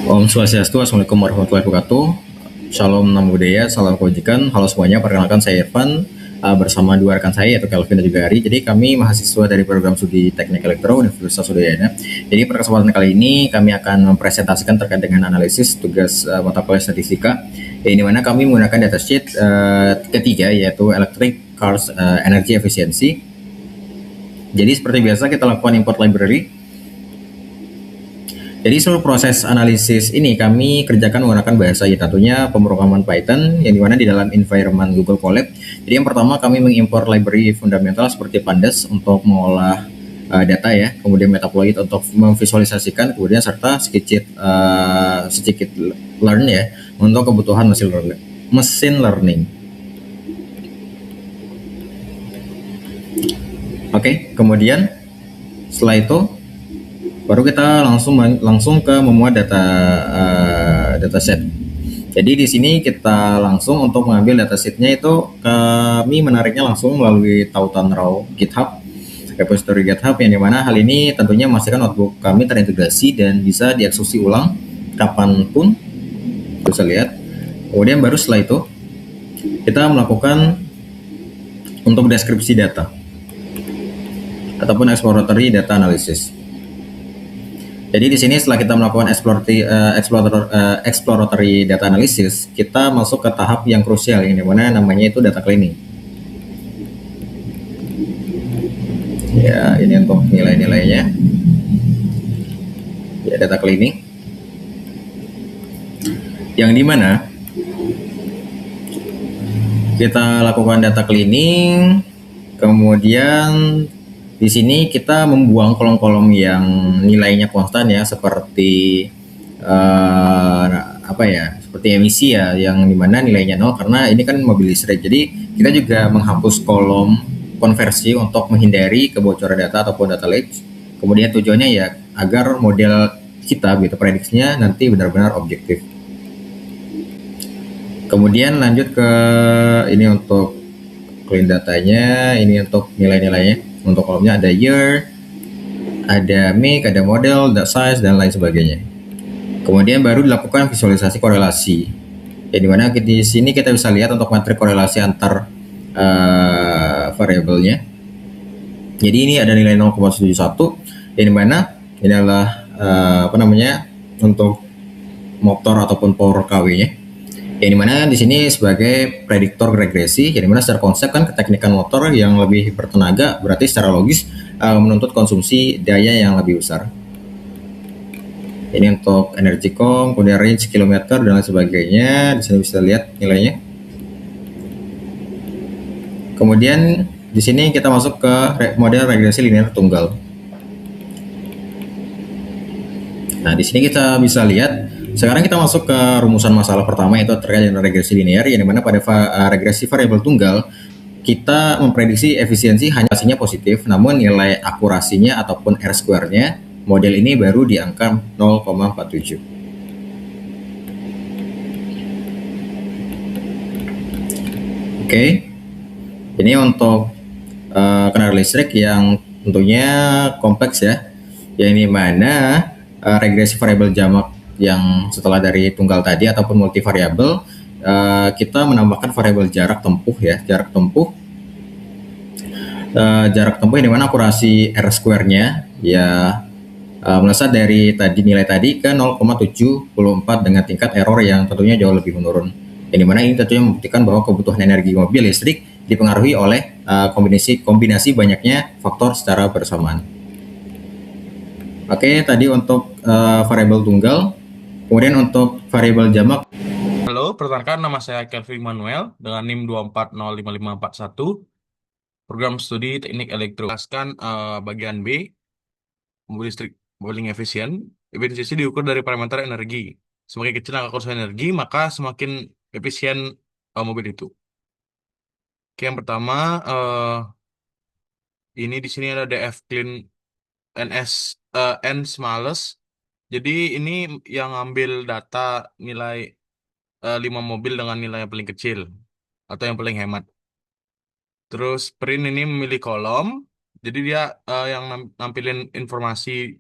Om Swastiastu, Assalamualaikum warahmatullahi wabarakatuh. Shalom Namo Buddhaya, salam kebajikan. Halo semuanya, perkenalkan saya Irfan bersama dua rekan saya yaitu Kelvin dan juga Ari. Jadi kami mahasiswa dari program studi Teknik Elektro Universitas Udayana. Jadi pada kesempatan kali ini kami akan mempresentasikan terkait dengan analisis tugas mata kuliah statistika, di mana kami menggunakan datasheet ketiga yaitu Electric Cars Energy Efficiency. Jadi seperti biasa kita lakukan import library. Jadi seluruh proses analisis ini kami kerjakan menggunakan bahasa tentunya pemrograman Python yang dimana di dalam environment Google Colab. Jadi yang pertama kami mengimpor library fundamental seperti Pandas untuk mengolah data ya, kemudian Metasploit untuk memvisualisasikan, kemudian serta sedikit learn ya untuk kebutuhan mesin learning. Oke, kemudian setelah itu baru kita langsung ke memuat dataset. Jadi di sini kita langsung untuk mengambil datasetnya itu kami menariknya langsung melalui tautan raw GitHub, repository GitHub yang dimana hal ini tentunya memastikan notebook kami terintegrasi dan bisa dieksekusi ulang kapanpun. Bisa lihat. Kemudian baru setelah itu kita melakukan untuk deskripsi data ataupun exploratory data analysis. Jadi di sini setelah kita melakukan exploratory data analysis, kita masuk ke tahap yang krusial yang dimana namanya itu data cleaning. Ya, ini untuk nilai-nilainya. Ya, data cleaning. Yang dimana kita lakukan data cleaning, kemudian di sini kita membuang kolom-kolom yang nilainya konstan ya, seperti seperti emisi ya, yang dimana nilainya 0 karena ini kan mobil listrik. Jadi kita juga menghapus kolom konversi untuk menghindari kebocoran data ataupun data leak. Kemudian tujuannya ya agar model kita gitu prediksinya nanti benar-benar objektif. Kemudian lanjut ke ini untuk clean datanya, ini untuk nilai-nilainya. Untuk kolomnya ada year, ada make, ada model, ada size, dan lain sebagainya. Kemudian baru dilakukan visualisasi korelasi. Ya, dimana di sini kita bisa lihat untuk matrik korelasi antar variabelnya. Jadi ini ada nilai 0,71, yang dimana ini adalah untuk motor ataupun power KW-nya. Yang dimana di sini sebagai prediktor regresi, yang dimana secara konsep kan keteknikan motor yang lebih bertenaga berarti secara logis menuntut konsumsi daya yang lebih besar. Ini untuk energy com, kemudian range kilometer dan lain sebagainya. Di sini bisa lihat nilainya. Kemudian di sini kita masuk ke model regresi linear tunggal. Nah, di sini kita bisa lihat. Sekarang kita masuk ke rumusan masalah pertama, yaitu terkait dengan regresi linear, yang dimana pada regresi variabel tunggal kita memprediksi efisiensi hanya hasilnya positif, namun nilai akurasinya ataupun R-square-nya model ini baru di angka 0,47. Oke, ini untuk kendaraan listrik yang tentunya kompleks ya, yang dimana regresi variabel jamak yang setelah dari tunggal tadi ataupun multivariabel, kita menambahkan variabel jarak tempuh ya, jarak tempuh yang dimana akurasi R-square-nya ya melesat dari nilai tadi ke 0,74 dengan tingkat error yang tentunya jauh lebih menurun. Yang dimana ini tentunya membuktikan bahwa kebutuhan energi mobil listrik dipengaruhi oleh kombinasi banyaknya faktor secara bersamaan. Oke, tadi untuk variabel tunggal. Kemudian untuk variabel jamak. Halo, perkenalkan nama saya Kelvin Manuel dengan NIM 2405541, program studi Teknik Elektro. Jelaskan bagian B, mobil listrik paling efisien. Efisiensi diukur dari parameter energi. Semakin kecil angka konsumen energi, maka semakin efisien mobil itu. Oke, yang pertama, ini di sini ada DF Clean NS N Smallest. Jadi ini yang ambil data nilai 5 mobil dengan nilai yang paling kecil atau yang paling hemat. Terus print ini memilih kolom, jadi dia yang nampilin informasi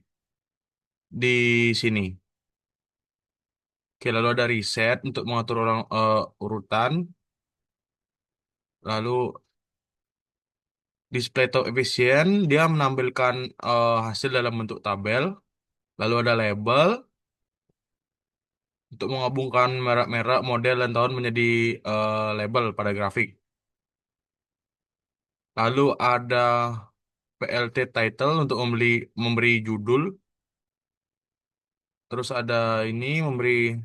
di sini. Oke, lalu ada reset untuk mengatur urutan. Lalu display top efisien, dia menampilkan hasil dalam bentuk tabel. Lalu ada label untuk menggabungkan merek-merek, model, dan tahun menjadi label pada grafik. Lalu ada PLT title untuk memberi judul. Terus ada ini memberi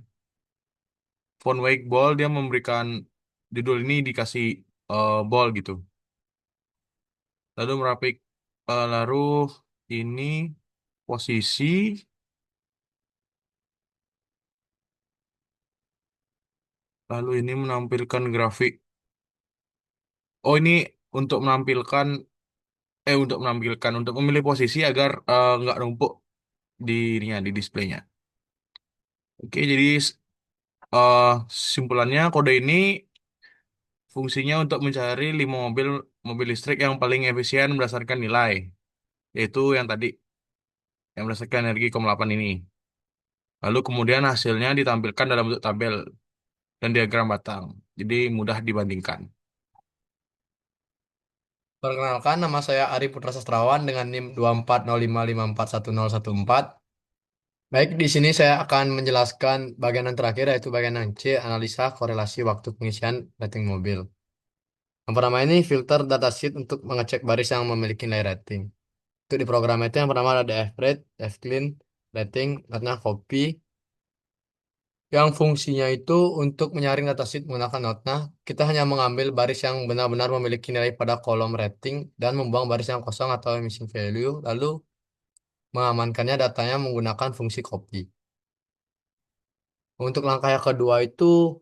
font weight bold, dia memberikan judul ini dikasih bold gitu. Lalu lalu ini posisi, lalu ini menampilkan grafik. Oh, ini untuk untuk memilih posisi agar nggak numpuk di displaynya. Oke, jadi eh, simpulannya kode ini fungsinya untuk mencari 5 mobil mobil listrik yang paling efisien berdasarkan nilai, yaitu yang tadi, yang berdasarkan energi Kom 8 ini. Lalu kemudian hasilnya ditampilkan dalam bentuk tabel dan diagram batang. Jadi mudah dibandingkan. Perkenalkan, nama saya Ari Putra Sastrawan dengan NIM 240555114. Baik, di sini saya akan menjelaskan bagian yang terakhir yaitu bagian yang C, analisa korelasi waktu pengisian rating mobil. Yang pertama ini filter datasheet untuk mengecek baris yang memiliki nilai rating. Untuk di program itu yang pertama ada DF-rate, DF-clean, rating, karena copy, yang fungsinya itu untuk menyaring datasheet menggunakan node. Nah, kita hanya mengambil baris yang benar-benar memiliki nilai pada kolom rating dan membuang baris yang kosong atau missing value, lalu mengamankannya datanya menggunakan fungsi copy. Untuk langkah yang kedua itu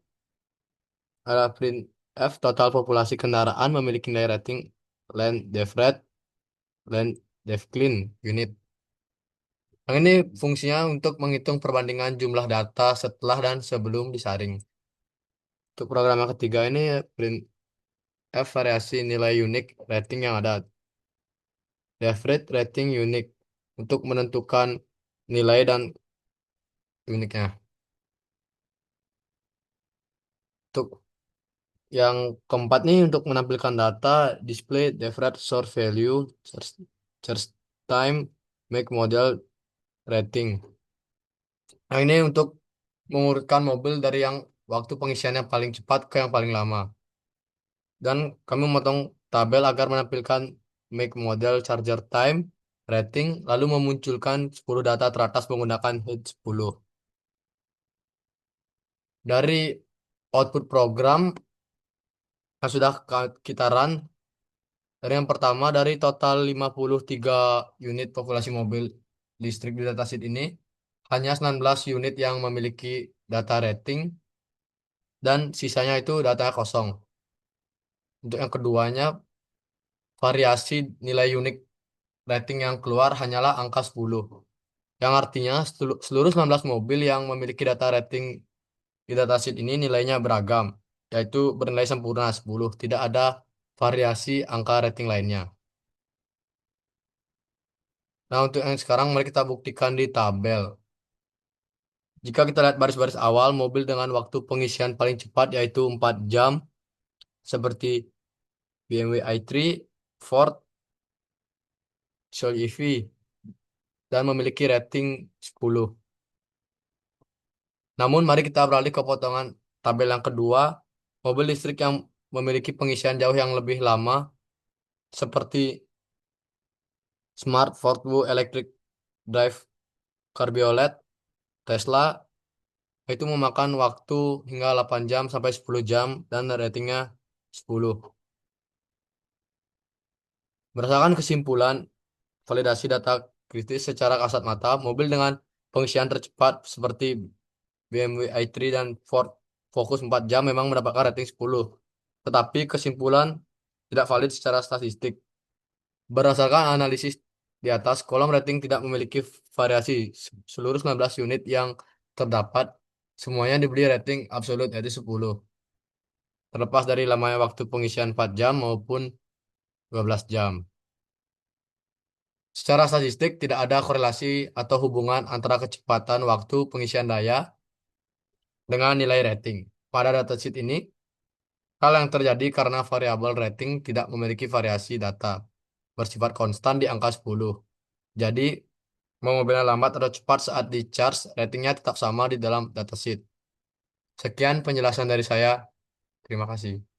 adalah print F total populasi kendaraan memiliki nilai rating len defret len defclean unit. Yang ini fungsinya untuk menghitung perbandingan jumlah data setelah dan sebelum disaring. Untuk program yang ketiga ini print F variasi nilai unik rating yang ada. Defret rating unik untuk menentukan nilai dan uniknya. Untuk yang keempat nih untuk menampilkan data, display, Defred, source value, search time, make model, rating. Nah ini untuk mengurutkan mobil dari yang waktu pengisiannya paling cepat ke yang paling lama. Dan kami memotong tabel agar menampilkan make model, charger time, rating, lalu memunculkan 10 data teratas menggunakan head 10. Dari output program yang sudah kita run, dari yang pertama, dari total 53 unit populasi mobil listrik di datasheet ini, hanya 19 unit yang memiliki data rating dan sisanya itu data kosong. Untuk yang keduanya, variasi nilai unik rating yang keluar hanyalah angka 10. Yang artinya seluruh 19 mobil yang memiliki data rating di datasheet ini nilainya beragam, yaitu bernilai sempurna 10. Tidak ada variasi angka rating lainnya. Nah, untuk yang sekarang mari kita buktikan di tabel. Jika kita lihat baris-baris awal, mobil dengan waktu pengisian paling cepat yaitu 4 jam, seperti BMW i3, Ford, Soul EV, dan memiliki rating 10. Namun, mari kita beralih ke potongan tabel yang kedua, mobil listrik yang memiliki pengisian jauh yang lebih lama, seperti Smart, Ford Blue, Electric Drive Cabriolet, Tesla, itu memakan waktu hingga 8 jam sampai 10 jam dan ratingnya 10. Berdasarkan kesimpulan validasi data kritis secara kasat mata, mobil dengan pengisian tercepat seperti BMW i3 dan Ford Focus 4 jam memang mendapatkan rating 10. Tetapi kesimpulan tidak valid secara statistik. Berdasarkan analisis di atas, kolom rating tidak memiliki variasi. Seluruh 19 unit yang terdapat, semuanya diberi rating absolut yaitu 10. Terlepas dari lamanya waktu pengisian 4 jam maupun 12 jam. Secara statistik, tidak ada korelasi atau hubungan antara kecepatan waktu pengisian daya dengan nilai rating. Pada datasheet ini, hal yang terjadi karena variabel rating tidak memiliki variasi data bersifat konstan di angka 10. Jadi, mau mobilnya lambat atau cepat saat di charge, ratingnya tetap sama di dalam datasheet. Sekian penjelasan dari saya. Terima kasih.